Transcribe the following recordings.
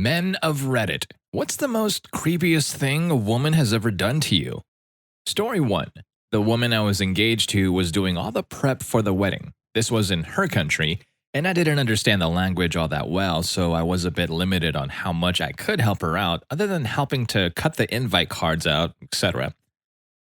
Men of Reddit. What's the most creepiest thing a woman has ever done to you? Story 1. The woman I was engaged to was doing all the prep for the wedding. This was in her country, and I didn't understand the language all that well, so I was a bit limited on how much I could help her out, other than helping to cut the invite cards out, etc.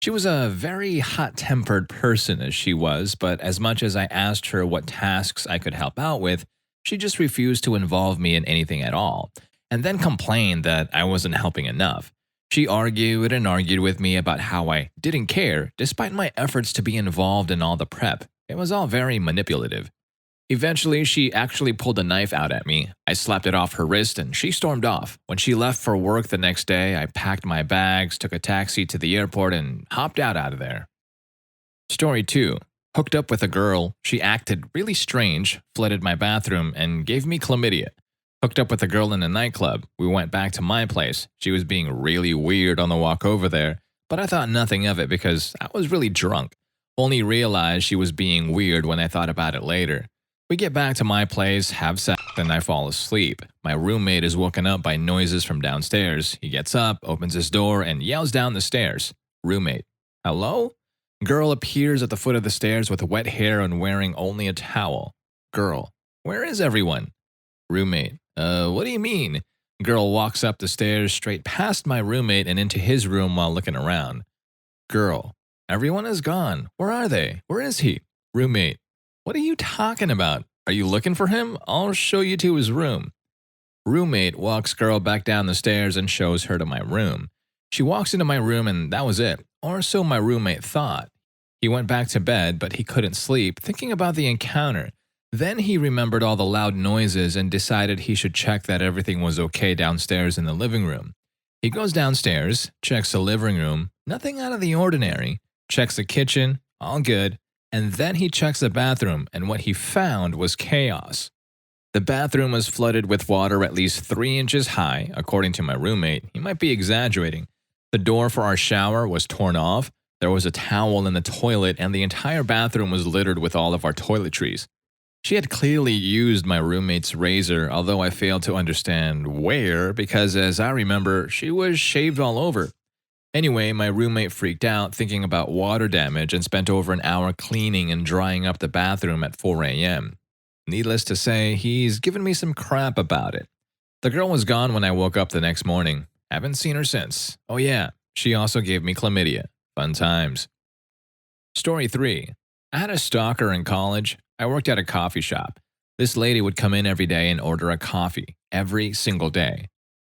She was a very hot tempered person, as she was, but as much as I asked her what tasks I could help out with, she just refused to involve me in anything at all, and then complained that I wasn't helping enough. She argued and argued with me about how I didn't care, despite my efforts to be involved in all the prep. It was all very manipulative. Eventually, she actually pulled a knife out at me. I slapped it off her wrist and she stormed off. When she left for work the next day, I packed my bags, took a taxi to the airport, and hopped out of there. Story 2. Hooked up with a girl. She acted really strange, flooded my bathroom, and gave me chlamydia. Hooked up with a girl in a nightclub. We went back to my place. She was being really weird on the walk over there, but I thought nothing of it because I was really drunk. Only realized she was being weird when I thought about it later. We get back to my place, have sex, and I fall asleep. My roommate is woken up by noises from downstairs. He gets up, opens his door, and yells down the stairs. Roommate: hello? Girl appears at the foot of the stairs with wet hair and wearing only a towel. Girl: where is everyone? Roommate: what do you mean? Girl walks up the stairs straight past my roommate and into his room while looking around. Girl: everyone is gone. Where are they? Where is he? Roommate: what are you talking about? Are you looking for him? I'll show you to his room. Roommate walks girl back down the stairs and shows her to my room. She walks into my room and that was it, or so my roommate thought. He went back to bed, but he couldn't sleep, thinking about the encounter. Then he remembered all the loud noises and decided he should check that everything was okay downstairs in the living room. He goes downstairs, checks the living room, nothing out of the ordinary, checks the kitchen, all good, and then he checks the bathroom, and what he found was chaos. The bathroom was flooded with water at least 3 inches high, according to my roommate. He might be exaggerating. The door for our shower was torn off, there was a towel in the toilet, and the entire bathroom was littered with all of our toiletries. She had clearly used my roommate's razor, although I failed to understand where, because as I remember, she was shaved all over. Anyway, my roommate freaked out thinking about water damage and spent over an hour cleaning and drying up the bathroom at 4 a.m. Needless to say, he's given me some crap about it. The girl was gone when I woke up the next morning. Haven't seen her since. Oh yeah, she also gave me chlamydia. Fun times. Story 3. I had a stalker in college. I worked at a coffee shop. This lady would come in every day and order a coffee, every single day.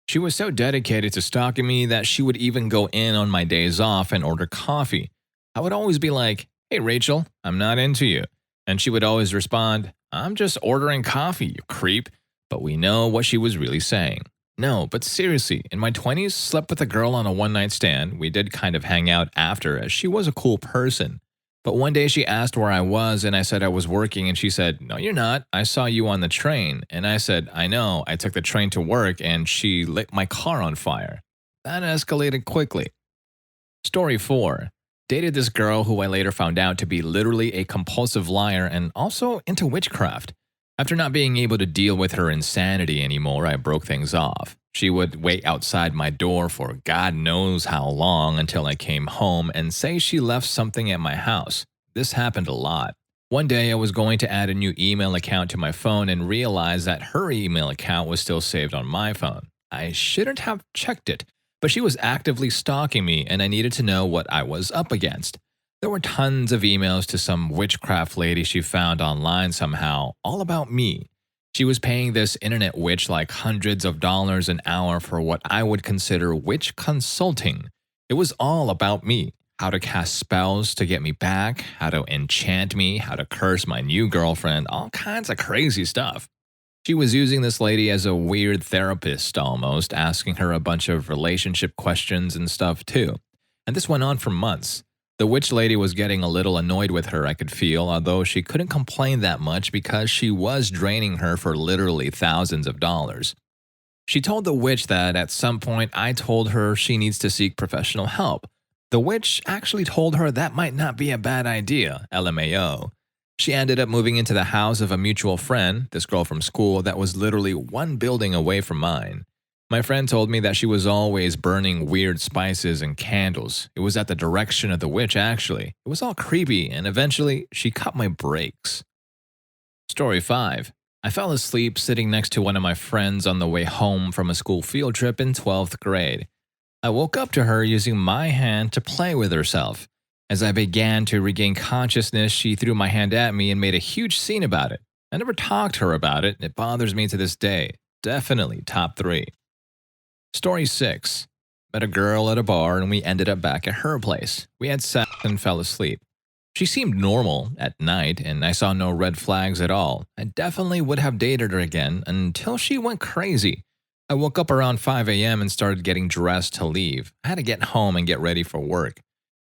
She was so dedicated to stalking me that she would even go in on my days off and order coffee. I would always be like, "Hey Rachel, I'm not into you." And she would always respond, "I'm just ordering coffee, you creep." But we know what she was really saying. No, but seriously, in my 20s, slept with a girl on a one-night stand. We did kind of hang out after, as she was a cool person. But one day she asked where I was, and I said I was working, and she said, "No, you're not. I saw you on the train." And I said, "I know. I took the train to work, and she lit my car on fire." That escalated quickly. Story 4. Dated this girl who I later found out to be literally a compulsive liar and also into witchcraft. After not being able to deal with her insanity anymore, I broke things off. She would wait outside my door for God knows how long until I came home and say she left something at my house. This happened a lot. One day I was going to add a new email account to my phone and realized that her email account was still saved on my phone. I shouldn't have checked it, but she was actively stalking me and I needed to know what I was up against. There were tons of emails to some witchcraft lady she found online somehow, all about me. She was paying this internet witch like hundreds of dollars an hour for what I would consider witch consulting. It was all about me. How to cast spells to get me back, how to enchant me, how to curse my new girlfriend, all kinds of crazy stuff. She was using this lady as a weird therapist almost, asking her a bunch of relationship questions and stuff too. And this went on for months. The witch lady was getting a little annoyed with her, I could feel, although she couldn't complain that much because she was draining her for literally thousands of dollars. She told the witch that at some point I told her she needs to seek professional help. The witch actually told her that might not be a bad idea, LMAO. She ended up moving into the house of a mutual friend, this girl from school, that was literally one building away from mine. My friend told me that she was always burning weird spices and candles. It was at the direction of the witch, actually. It was all creepy, and eventually, she cut my brakes. Story 5. I fell asleep sitting next to one of my friends on the way home from a school field trip in 12th grade. I woke up to her using my hand to play with herself. As I began to regain consciousness, she threw my hand at me and made a huge scene about it. I never talked to her about it, and it bothers me to this day. Definitely top 3. Story 6. Met a girl at a bar and we ended up back at her place. We had sex and fell asleep. She seemed normal at night and I saw no red flags at all. I definitely would have dated her again until she went crazy. I woke up around 5 a.m. and started getting dressed to leave. I had to get home and get ready for work.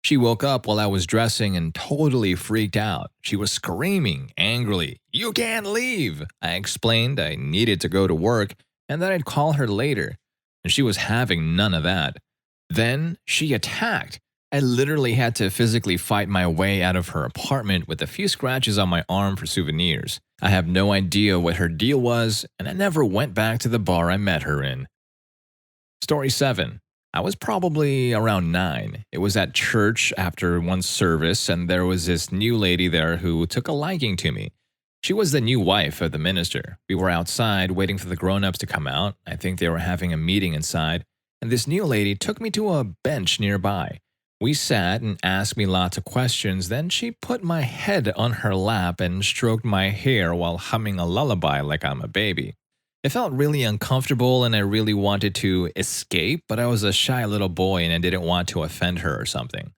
She woke up while I was dressing and totally freaked out. She was screaming angrily, "You can't leave!" I explained I needed to go to work and that I'd call her later. And she was having none of that. Then she attacked. I literally had to physically fight my way out of her apartment with a few scratches on my arm for souvenirs. I have no idea what her deal was, and I never went back to the bar I met her in. Story 7. I was probably around 9. It was at church after one service, and there was this new lady there who took a liking to me. She was the new wife of the minister. We were outside waiting for the grown-ups to come out. I think they were having a meeting inside, and this new lady took me to a bench nearby. We sat and asked me lots of questions. Then she put my head on her lap and stroked my hair while humming a lullaby like I'm a baby. It felt really uncomfortable and I really wanted to escape, but I was a shy little boy and I didn't want to offend her or something.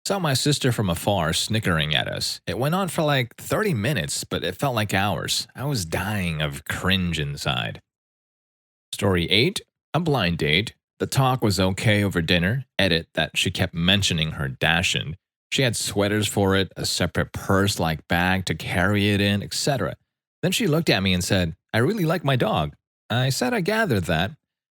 Saw my sister from afar snickering at us. It went on for like 30 minutes, but it felt like hours. I was dying of cringe inside. Story 8. A blind date. The talk was okay over dinner. Edit that she kept mentioning her Dachshund. She had sweaters for it, a separate purse-like bag to carry it in, etc. Then she looked at me and said, "I really like my dog." I said I gathered that.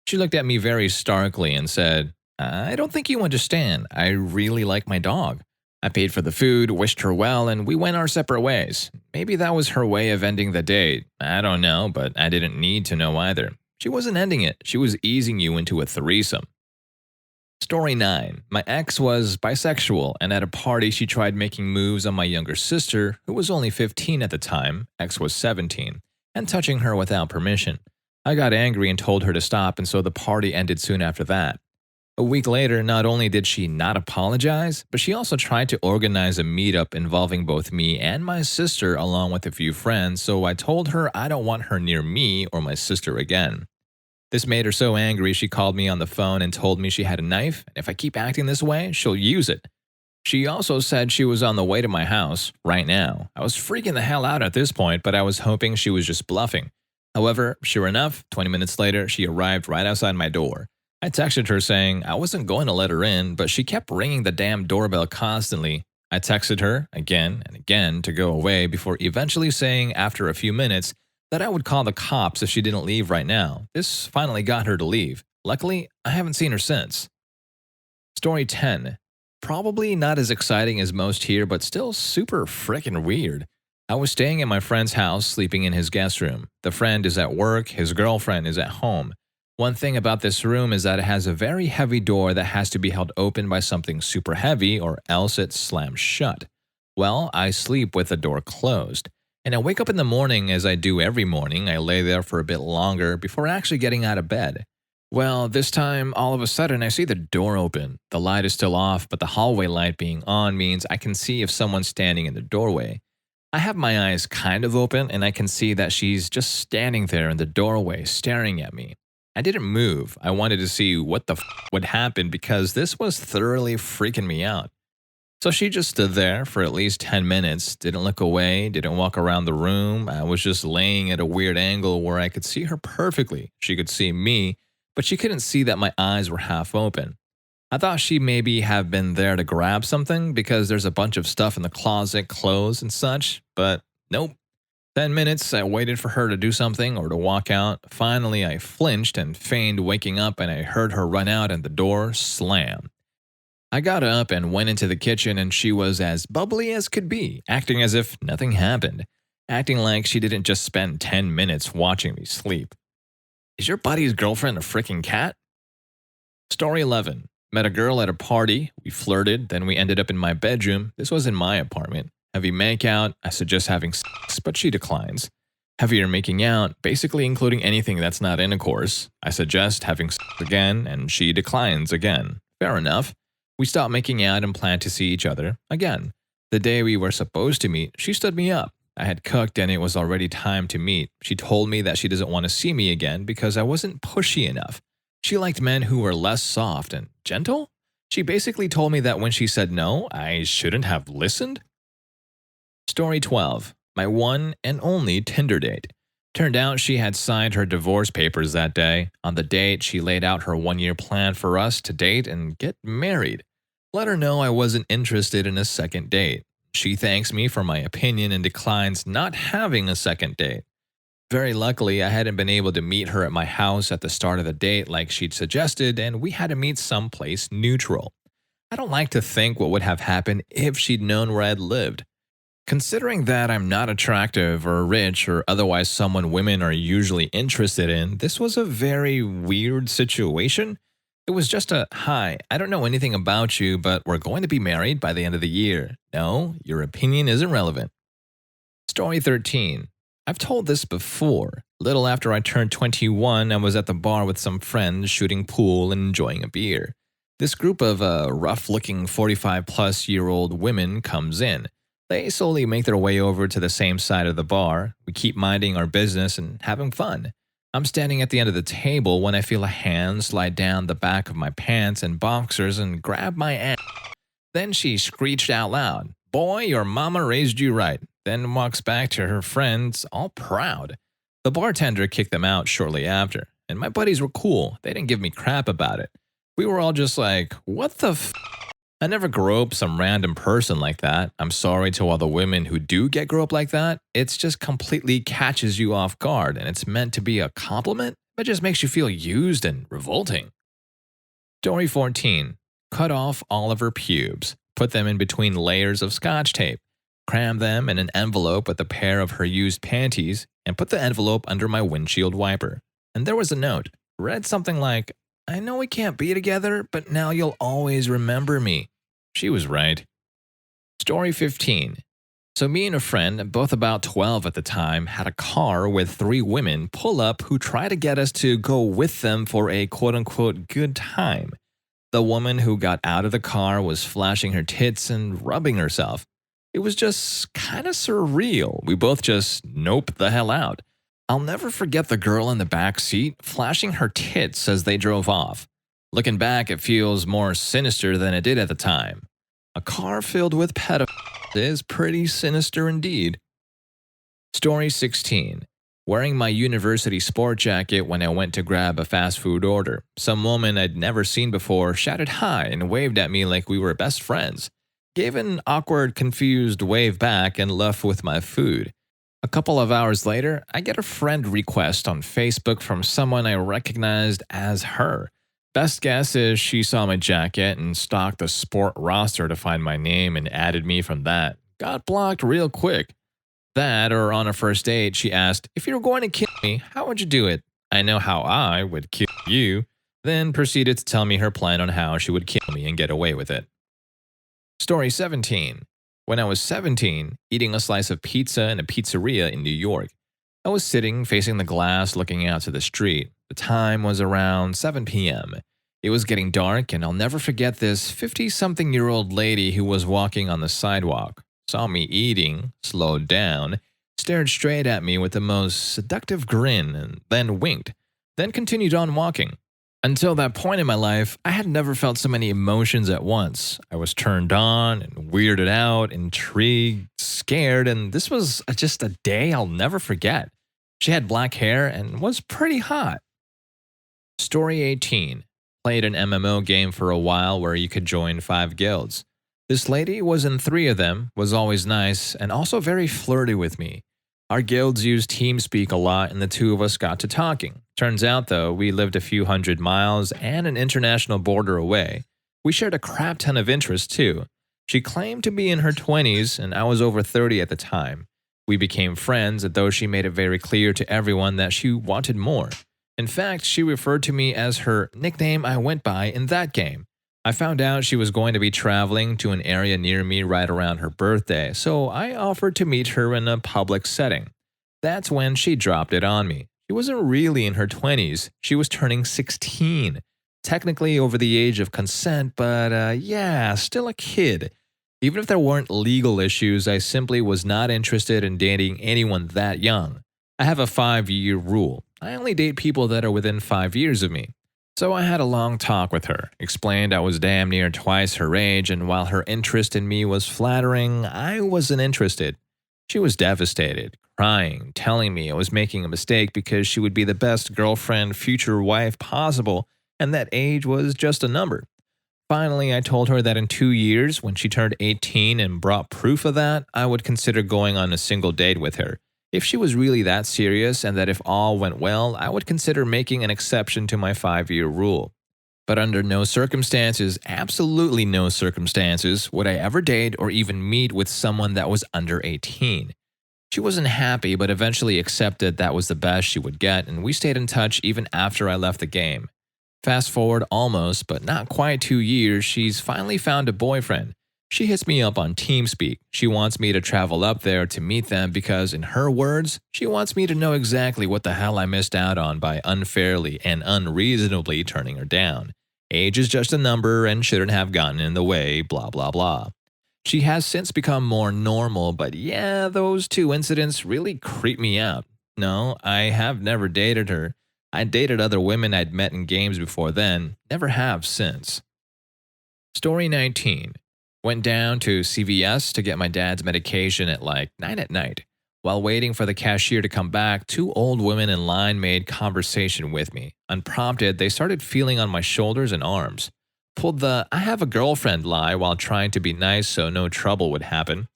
She looked at me very starkly and said, "I don't think you understand. I really like my dog." I paid for the food, wished her well, and we went our separate ways. Maybe that was her way of ending the date. I don't know, but I didn't need to know either. She wasn't ending it. She was easing you into a threesome. Story 9. My ex was bisexual, and at a party she tried making moves on my younger sister, who was only 15 at the time, ex was 17, and touching her without permission. I got angry and told her to stop, and so the party ended soon after that. A week later, not only did she not apologize, but she also tried to organize a meetup involving both me and my sister along with a few friends, so I told her I don't want her near me or my sister again. This made her so angry she called me on the phone and told me she had a knife, and if I keep acting this way, she'll use it. She also said she was on the way to my house right now. I was freaking the hell out at this point, but I was hoping she was just bluffing. However, sure enough, 20 minutes later, she arrived right outside my door. I texted her saying I wasn't going to let her in, but she kept ringing the damn doorbell constantly. I texted her again and again to go away before eventually saying after a few minutes that I would call the cops if she didn't leave right now. This finally got her to leave. Luckily, I haven't seen her since. Story 10. Probably not as exciting as most here, but still super frickin' weird. I was staying at my friend's house, sleeping in his guest room. The friend is at work, his girlfriend is at home. One thing about this room is that it has a very heavy door that has to be held open by something super heavy or else it slams shut. Well, I sleep with the door closed. And I wake up in the morning as I do every morning. I lay there for a bit longer before actually getting out of bed. Well, this time, all of a sudden, I see the door open. The light is still off, but the hallway light being on means I can see if someone's standing in the doorway. I have my eyes kind of open, and I can see that she's just standing there in the doorway staring at me. I didn't move. I wanted to see what the would happen because this was thoroughly freaking me out. So she just stood there for at least 10 minutes, didn't look away, didn't walk around the room. I was just laying at a weird angle where I could see her perfectly. She could see me, but she couldn't see that my eyes were half open. I thought she maybe have been there to grab something because there's a bunch of stuff in the closet, clothes and such, but nope. 10 minutes, I waited for her to do something or to walk out. Finally, I flinched and feigned waking up and I heard her run out and the door slam. I got up and went into the kitchen and she was as bubbly as could be, acting as if nothing happened, acting like she didn't just spend 10 minutes watching me sleep. Is your buddy's girlfriend a freaking cat? Story 11. Met a girl at a party. We flirted, then we ended up in my bedroom. This was in my apartment. Heavy makeout. I suggest having sex, but she declines. Heavier making out, basically including anything that's not intercourse. I suggest having sex again, and she declines again. Fair enough. We stopped making out and planned to see each other again. The day we were supposed to meet, she stood me up. I had cooked and it was already time to meet. She told me that she doesn't want to see me again because I wasn't pushy enough. She liked men who were less soft and gentle. She basically told me that when she said no, I shouldn't have listened. Story 12. My one and only Tinder date. Turned out she had signed her divorce papers that day. On the date, she laid out her one-year plan for us to date and get married. Let her know I wasn't interested in a second date. She thanks me for my opinion and declines not having a second date. Very luckily, I hadn't been able to meet her at my house at the start of the date like she'd suggested, and we had to meet someplace neutral. I don't like to think what would have happened if she'd known where I'd lived. Considering that I'm not attractive or rich or otherwise someone women are usually interested in, this was a very weird situation. It was just a, hi, I don't know anything about you, but we're going to be married by the end of the year. No, your opinion isn't relevant. Story 13. I've told this before. Little after I turned 21, I was at the bar with some friends shooting pool and enjoying a beer. This group of rough-looking 45-plus-year-old women comes in. They slowly make their way over to the same side of the bar. We keep minding our business and having fun. I'm standing at the end of the table when I feel a hand slide down the back of my pants and boxers and grab my ass. Then she screeched out loud, "Boy, your mama raised you right," then walks back to her friends, all proud. The bartender kicked them out shortly after, and my buddies were cool. They didn't give me crap about it. We were all just like, what the f? I never groped some random person like that. I'm sorry to all the women who do get groped like that. It's just completely catches you off guard, and it's meant to be a compliment. It just makes you feel used and revolting. Story 14. Cut off all of her pubes. Put them in between layers of scotch tape. Cram them in an envelope with a pair of her used panties, and put the envelope under my windshield wiper. And there was a note. Read something like, "I know we can't be together, but now you'll always remember me." She was right. Story 15. So me and a friend, both about 12 at the time, had a car with 3 women pull up who tried to get us to go with them for a quote-unquote good time. The woman who got out of the car was flashing her tits and rubbing herself. It was just kind of surreal. We both just noped the hell out. I'll never forget the girl in the back seat flashing her tits as they drove off. Looking back, it feels more sinister than it did at the time. A car filled with pedophiles is pretty sinister indeed. Story 16. Wearing my university sport jacket when I went to grab a fast food order. Some woman I'd never seen before shouted hi and waved at me like we were best friends. Gave an awkward, confused wave back and left with my food. A couple of hours later, I get a friend request on Facebook from someone I recognized as her. Best guess is she saw my jacket and stalked the sport roster to find my name and added me from that. Got blocked real quick. That, or on a first date, she asked, "If you were going to kill me, how would you do it?" I know how I would kill you. Then proceeded to tell me her plan on how she would kill me and get away with it. Story 17. When I was 17, eating a slice of pizza in a pizzeria in New York. I was sitting facing the glass looking out to the street. The time was around 7 p.m. It was getting dark, and I'll never forget this 50-something-year-old lady who was walking on the sidewalk, saw me eating, slowed down, stared straight at me with the most seductive grin, and then winked, then continued on walking. Until that point in my life, I had never felt so many emotions at once. I was turned on and weirded out, intrigued, scared, and this was just a day I'll never forget. She had black hair and was pretty hot. Story 18. Played an MMO game for a while where you could join 5 guilds. This lady was in 3 of them, was always nice, and also very flirty with me. Our guilds used TeamSpeak a lot, and the 2 of us got to talking. Turns out, though, we lived a few hundred miles and an international border away. We shared a crap ton of interests, too. She claimed to be in her 20s, and I was over 30 at the time. We became friends, though she made it very clear to everyone that she wanted more. In fact, she referred to me as her nickname I went by in that game. I found out she was going to be traveling to an area near me right around her birthday, so I offered to meet her in a public setting. That's when she dropped it on me. She wasn't really in her 20s, she was turning 16. Technically over the age of consent, but yeah, still a kid. Even if there weren't legal issues, I simply was not interested in dating anyone that young. I have a 5-year rule. I only date people that are within 5 years of me. So I had a long talk with her, explained I was damn near twice her age, and while her interest in me was flattering, I wasn't interested. She was devastated, crying, telling me I was making a mistake because she would be the best girlfriend, future wife possible, and that age was just a number. Finally, I told her that in 2 years, when she turned 18 and brought proof of that, I would consider going on a single date with her. If she was really that serious and that if all went well, I would consider making an exception to my 5-year rule. But under no circumstances, absolutely no circumstances, would I ever date or even meet with someone that was under 18. She wasn't happy, but eventually accepted that was the best she would get, and we stayed in touch even after I left the game. Fast forward almost, but not quite 2 years, she's finally found a boyfriend. She hits me up on TeamSpeak. She wants me to travel up there to meet them because, in her words, she wants me to know exactly what the hell I missed out on by unfairly and unreasonably turning her down. Age is just a number and shouldn't have gotten in the way, blah blah blah. She has since become more normal, but yeah, those two incidents really creep me out. No, I have never dated her. I dated other women I'd met in games before then, never have since. Story 19. Went down to CVS to get my dad's medication at like 9 at night. While waiting for the cashier to come back, 2 old women in line made conversation with me. Unprompted, they started feeling on my shoulders and arms. Pulled the "I have a girlfriend" lie while trying to be nice so no trouble would happen.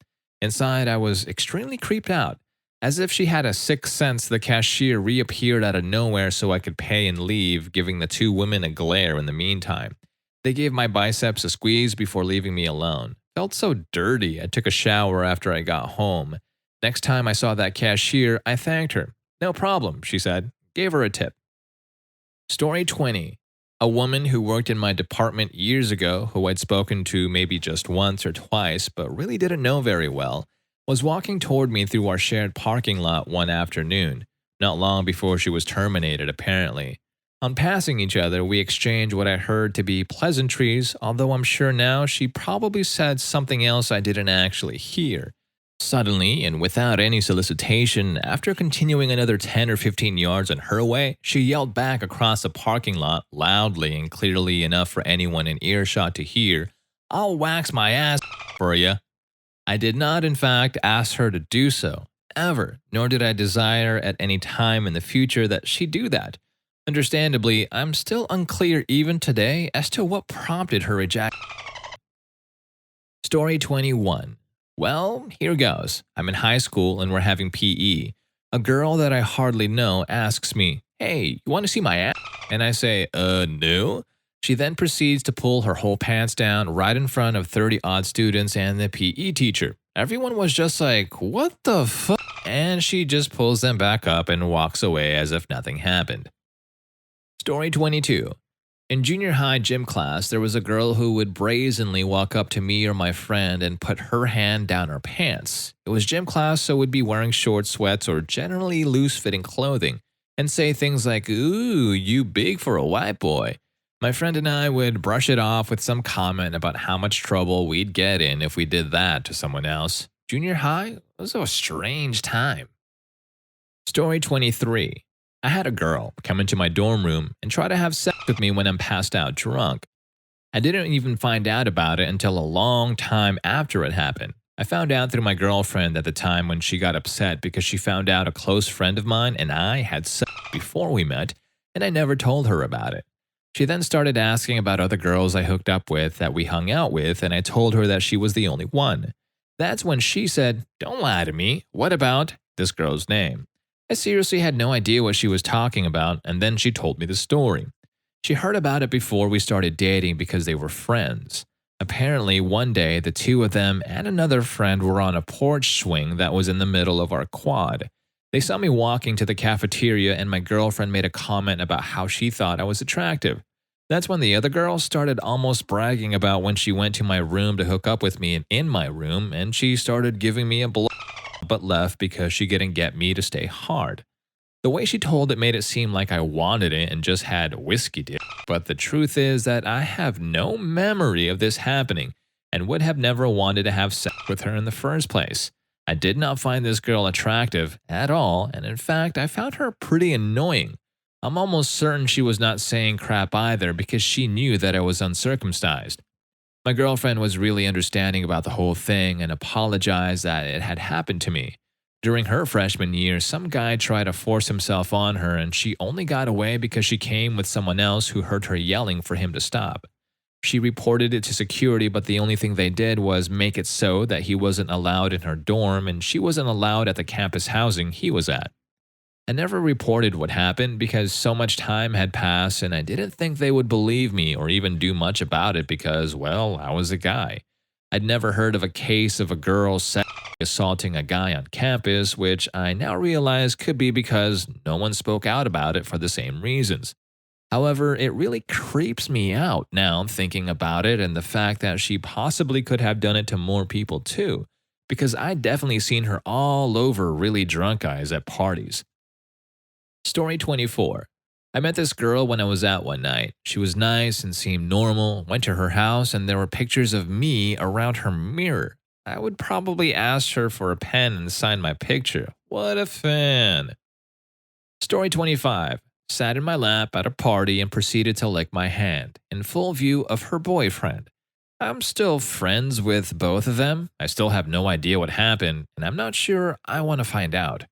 Inside, I was extremely creeped out. As if she had a sixth sense, the cashier reappeared out of nowhere so I could pay and leave, giving the 2 women a glare in the meantime. They gave my biceps a squeeze before leaving me alone. Felt so dirty, I took a shower after I got home. Next time I saw that cashier, I thanked her. "No problem," she said. Gave her a tip. Story 20. A woman who worked in my department years ago, who I'd spoken to maybe just once or twice, but really didn't know very well, was walking toward me through our shared parking lot one afternoon, not long before she was terminated, apparently. On passing each other, we exchanged what I heard to be pleasantries, although I'm sure now she probably said something else I didn't actually hear. Suddenly, and without any solicitation, after continuing another 10 or 15 yards on her way, she yelled back across the parking lot, loudly and clearly enough for anyone in earshot to hear, "I'll wax my ass for ya." I did not, in fact, ask her to do so, ever, nor did I desire at any time in the future that she do that. Understandably, I'm still unclear even today as to what prompted her ejaculation. Story 21. Well, here goes. I'm in high school and we're having PE. A girl that I hardly know asks me, "Hey, you want to see my ass?" And I say, no. She then proceeds to pull her whole pants down right in front of 30-odd students and the PE teacher. Everyone was just like, "What the fuck?" And she just pulls them back up and walks away as if nothing happened. Story 22. In junior high gym class, there was a girl who would brazenly walk up to me or my friend and put her hand down our pants. It was gym class, so we'd be wearing short sweats or generally loose-fitting clothing, and say things like, "Ooh, you big for a white boy." My friend and I would brush it off with some comment about how much trouble we'd get in if we did that to someone else. Junior high was a strange time. Story 23. I had a girl come into my dorm room and try to have sex with me when I'm passed out drunk. I didn't even find out about it until a long time after it happened. I found out through my girlfriend at the time when she got upset because she found out a close friend of mine and I had sex before we met, and I never told her about it. She then started asking about other girls I hooked up with that we hung out with, and I told her that she was the only one. That's when she said, "Don't lie to me. What about this girl's name?" I seriously had no idea what she was talking about, and then she told me the story. She heard about it before we started dating because they were friends. Apparently, one day, the 2 of them and another friend were on a porch swing that was in the middle of our quad. They saw me walking to the cafeteria, and my girlfriend made a comment about how she thought I was attractive. That's when the other girl started almost bragging about when she went to my room to hook up with me in my room, and she started giving me a blow but left because she couldn't get me to stay hard. The way she told it made it seem like I wanted it and just had whiskey dick, but the truth is that I have no memory of this happening and would have never wanted to have sex with her in the first place. I did not find this girl attractive at all, and in fact, I found her pretty annoying. I'm almost certain she was not saying crap either because she knew that I was uncircumcised. My girlfriend was really understanding about the whole thing and apologized that it had happened to me. During her freshman year, some guy tried to force himself on her, and she only got away because she came with someone else who heard her yelling for him to stop. She reported it to security, but the only thing they did was make it so that he wasn't allowed in her dorm and she wasn't allowed at the campus housing he was at. I never reported what happened because so much time had passed and I didn't think they would believe me or even do much about it because, well, I was a guy. I'd never heard of a case of a girl sexually assaulting a guy on campus, which I now realize could be because no one spoke out about it for the same reasons. However, it really creeps me out now thinking about it and the fact that she possibly could have done it to more people too, because I'd definitely seen her all over really drunk guys at parties. Story 24. I met this girl when I was out one night. She was nice and seemed normal. Went to her house and there were pictures of me around her mirror. I would probably ask her for a pen and sign my picture. What a fan. Story 25. Sat in my lap at a party and proceeded to lick my hand, in full view of her boyfriend. I'm still friends with both of them. I still have no idea what happened, and I'm not sure I want to find out.